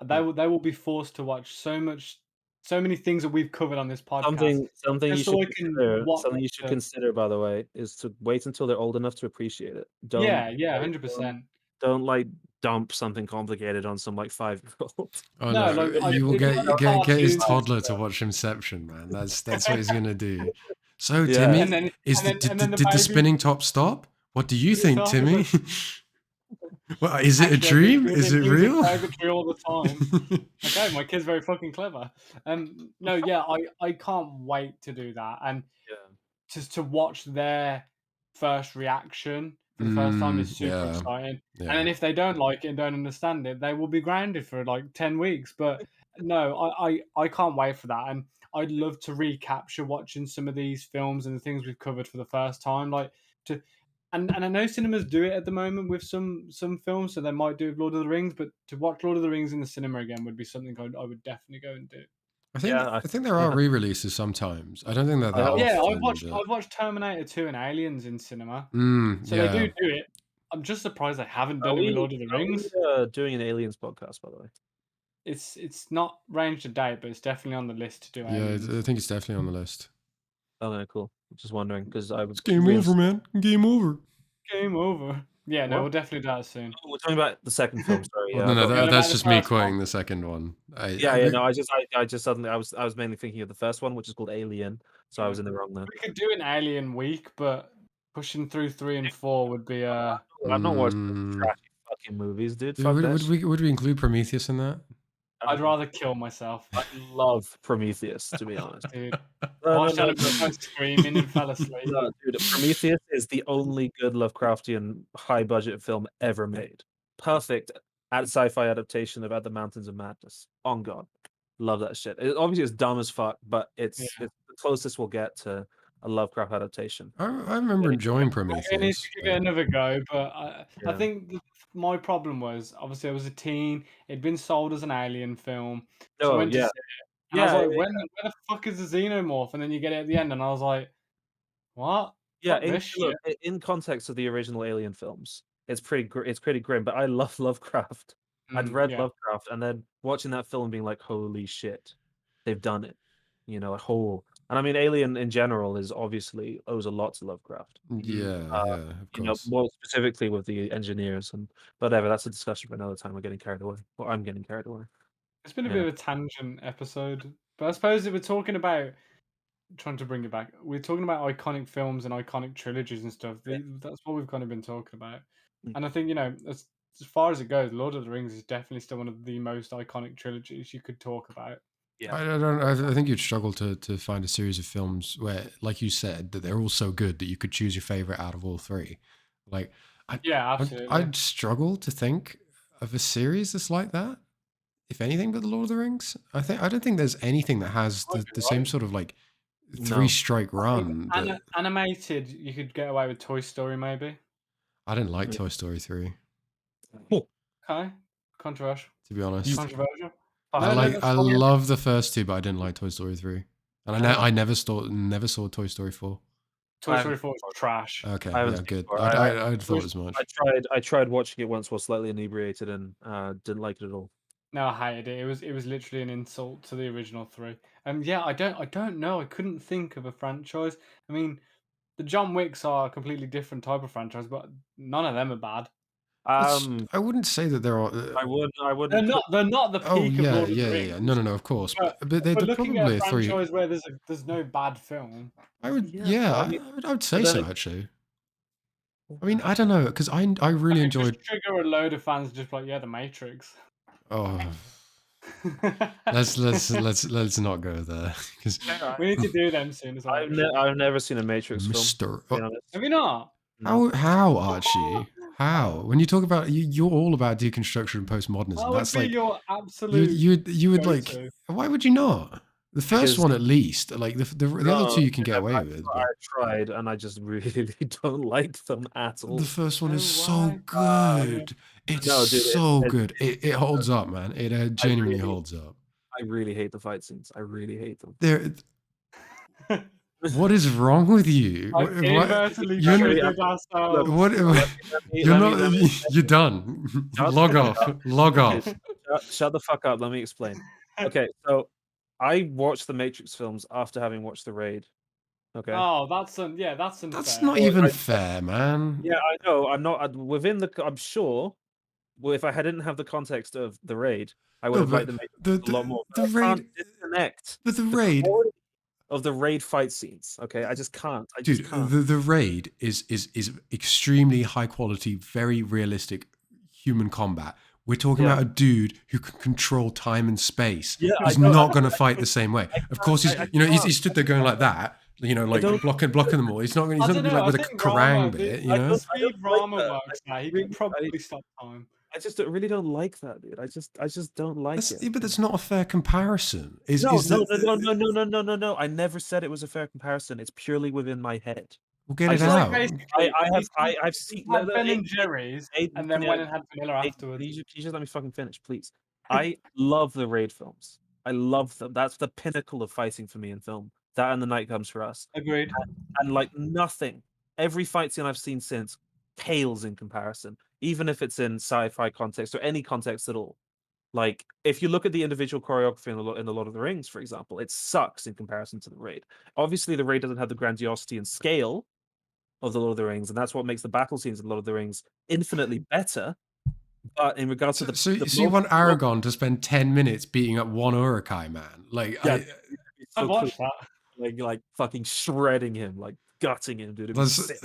They will be forced to watch so many things that we've covered on this podcast, something you just so should I can consider. watch. Something you should consider, by the way, is to wait until they're old enough to appreciate it. Yeah, yeah, Like, 100%. don't like dump something complicated on some like 5-year-old. oh No, no, like you will if it's like get his cartoons and toddler to stuff, watch Inception, man. That's what he's gonna do. So Yeah. and Timmy, then is and then the did the baby spinning top stop? What do you is think, talking Timmy? about. Well, is it a Actually, I've been dream? doing Is the it music real? purgatory all the time. Okay, my kid's very fucking clever. No, yeah, I can't wait to do that, and Yeah. just to watch their first reaction for the first time is super Yeah, exciting. And yeah. then if they don't like it and don't understand it, they will be grounded for like 10 weeks. But no, I can't wait for that, and I'd love to recapture watching some of these films and the things we've covered for the first time, like to. And I know cinemas do it at the moment with some films, so they might do with Lord of the Rings. But to watch Lord of the Rings in the cinema again would be something I would definitely go and do. Yeah, I think there are re-releases sometimes. I don't think they're I that hope Yeah, so. often, but I've watched Terminator 2 and Aliens in cinema, so they yeah. do it. I'm just surprised they haven't Are done it with Lord of the we Rings. doing an aliens podcast, by the way? It's not ranged to date, but it's definitely on the list to do Yeah, Aliens. I think it's definitely on the list. Okay, cool. Just wondering because I would It's game over, man. Game over. Game over. Yeah, no, What? we'll definitely do that soon. Oh, we're talking about the second film. Sorry, Well, yeah, I no, got Going that's about the just me first one. quoting the second one. yeah, yeah. No, I just suddenly I was mainly thinking of the first one, which is called Alien. So I Yeah. was in the wrong there. We could do an Alien week, but pushing through 3 and 4 would be I'm not watching Mm, trashy fucking movies, dude. Dude, Fuck would, that would shit. we include Prometheus in that? I'd rather kill myself. I love Prometheus, to be honest. Dude. No, I no, watched no, that episode screaming and fell asleep. no, dude. Prometheus is the only good Lovecraftian high budget film ever made. Perfect sci-fi adaptation of At the Mountains of Madness. On God, love that shit. Obviously, it's dumb as fuck, but it's the closest we'll get to a Lovecraft adaptation. I remember enjoying It needs Prometheus. to give it another go, but I Yeah. think my problem was obviously I was a teen. It'd been sold as an alien film, so I Oh went to yeah, see it, and I was like, "When the fuck is the xenomorph?" And then you get it at the end, and I was like, "What? yeah. Fuck this shit." In context of the original Alien films, it's pretty grim. But I love Lovecraft. I'd read Yeah. Lovecraft, and then watching that film, being like, "Holy shit, they've done it!" You know, a whole. And I mean, Alien in general is obviously owes a lot to Lovecraft. Yeah, of You know, course. more specifically with the engineers and whatever. That's a discussion for another time. We're getting carried away. Well, I'm getting carried away. It's been a Yeah. bit of a tangent episode, but I suppose if we're talking about trying to bring it back, we're talking about iconic films and iconic trilogies and stuff. Yeah. That's what we've kind of been talking about. Mm. And I think, as far as it goes, Lord of the Rings is definitely still one of the most iconic trilogies you could talk about. Yeah. I think you'd struggle to find a series of films where, like you said, that they're all so good that you could choose your favorite out of all three. Like, Yeah, absolutely. I'd struggle to think of a series that's like that. If anything, but the Lord of the Rings. I don't think there's anything that has Might the be same right. sort of like No. 3-strike I think run. That animated, you could get away with Toy Story, maybe. I didn't like Yeah. Toy Story 3, Okay, controversial. to be honest. Controversial. I love the first two, but I didn't like Toy Story 3, and I never saw Toy Story 4. Toy Story 4 is trash. Okay, I haven't yeah, seen good. four. I thought as much. I tried watching it once while slightly inebriated and didn't like it at all. No, I hated it. It was literally an insult to the original three. Yeah, I don't know. I couldn't think of a franchise. I mean, the John Wicks are a completely different type of franchise, but none of them are bad. I wouldn't say that there are. I wouldn't. They're not the Oh peak of yeah, Lord of the yeah, Rings. yeah. No, of course. But they're we're looking probably at a a three. franchise where there's no bad film. I would, Yeah, I would say then so actually. I mean, I don't know, because I really enjoyed. Just trigger a load of fans just like, yeah, The Matrix. Oh, let's not go there, because we need to do them soon as well. I've never seen a Matrix film. Mister. To be honest. Have you not? How Archie? How? When you talk about you're all about deconstruction and postmodernism. That That's would be like your absolute. you would like. go-to. Why would you not? The first Because- one at least. Like the other two you can get away with. I But tried, and I just really don't like them at all. the first one Oh, is so why? good. It's No, dude, so good. It holds up, man. It genuinely really- holds up. I really hate the fight scenes. I really hate them. There. What is wrong with you? I've inadvertently You're- triggered ourselves. What? You're not. You're done. Log off. Log off. Shut the fuck up. Let me explain. Okay, so I watched the Matrix films after having watched The Raid. Okay. Oh, that's unfair. That's not even fair, man. Yeah, I know. I'm not within the. I'm sure. Well, if I didn't have the context of The Raid, I would No, have liked but the Matrix a lot more. the But I can't Raid- disconnect But the Raid, quality of the Raid fight scenes. Okay, I just can't. I just dude, can't. the Raid is extremely high quality, very realistic human combat. We're talking Yeah. about a dude who can control time and space. Yeah, He's I know. not going to fight the same way. Of course, he's he stood there going like that. Like don't- blocking them all. He's not going to be like with a Kerrang bit. You The know. speed I don't Rama like that. works now. He could probably stop time. I just really don't like that, dude. I just don't like it. But that's not a fair comparison. No. I never said it was a fair comparison. It's purely within my head. We'll get I it just out. I've seen Had Ben and Jerry's, and then went and had vanilla afterwards. Can you just let me fucking finish, please? I love the Raid films. I love them. That's the pinnacle of fighting for me in film. That and The Night Comes for Us. Agreed. And like nothing, every fight scene I've seen since pales in comparison, even if it's in sci-fi context or any context at all. Like, if you look at the individual choreography in the Lord of the Rings, for example, it sucks in comparison to the Raid. Obviously, the Raid doesn't have the grandiosity and scale of the Lord of the Rings, and that's what makes the battle scenes in the Lord of the Rings infinitely better. But in regards to the So you want Aragorn to spend 10 minutes beating up one Urukai man? Like, Yeah. I so watched cool. that. like fucking shredding him, like gutting him, dude. It was sick.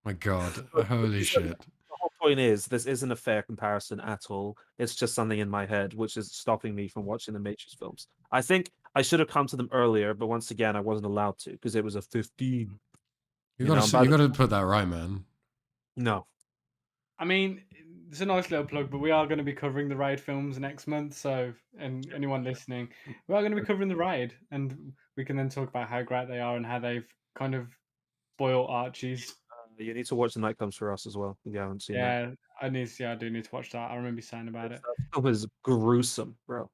my God, holy shit! The whole point is, this isn't a fair comparison at all. It's just something in my head which is stopping me from watching the Matrix films. I think I should have come to them earlier, but once again, I wasn't allowed to because it was a 15. You By you the got to put that right, man. no, I mean, it's a nice little plug, but we are going to be covering the Raid films next month. So, and anyone listening, we are going to be covering the Raid, and we can then talk about how great they are and how they've kind of spoiled Archie's. you need to watch The Night Comes for Us as well if you haven't seen that. Yeah, I need. Yeah, I do need to watch that. I remember you saying about it. That was gruesome, bro.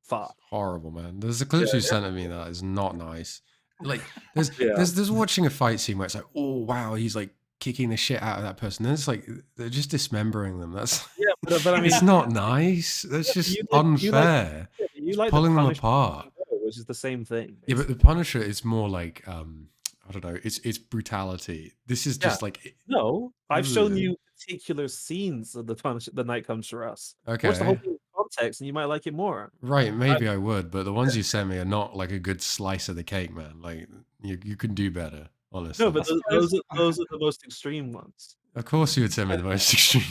Fuck. Horrible, man. There's the Yeah, clips you sent to me that is not nice. Like yeah. there's watching a fight scene where it's like, oh wow, he's like kicking the shit out of that person. Then it's like they're just dismembering them. That's Yeah, but I mean, it's not nice. That's just unfair. you It's like the pulling them Punisher, apart. which is the same thing. Yeah, but the basically. Punisher is more like I don't know. It's brutality. This is Yeah. just like No, I've shown ugh. you particular scenes of the Punisher, The Night Comes for Us. Watch the Okay. whole thing in context, and you might like it more. Right, maybe I would, but the ones you sent me are not like a good slice of the cake, man. Like you can do better, honestly. No, but I those suppose. those are the most extreme ones. Of course, you would send me the most extreme.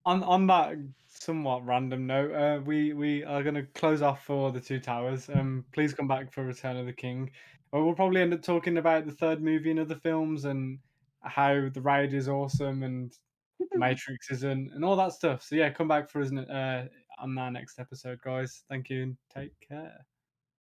On that somewhat random note, we are going to close off for the Two Towers. Please come back for Return of the King. We'll probably end up talking about the third movie and other films and how the ride is awesome and Matrix isn't and all that stuff. So yeah, come back for us on our next episode, guys. Thank you and take care.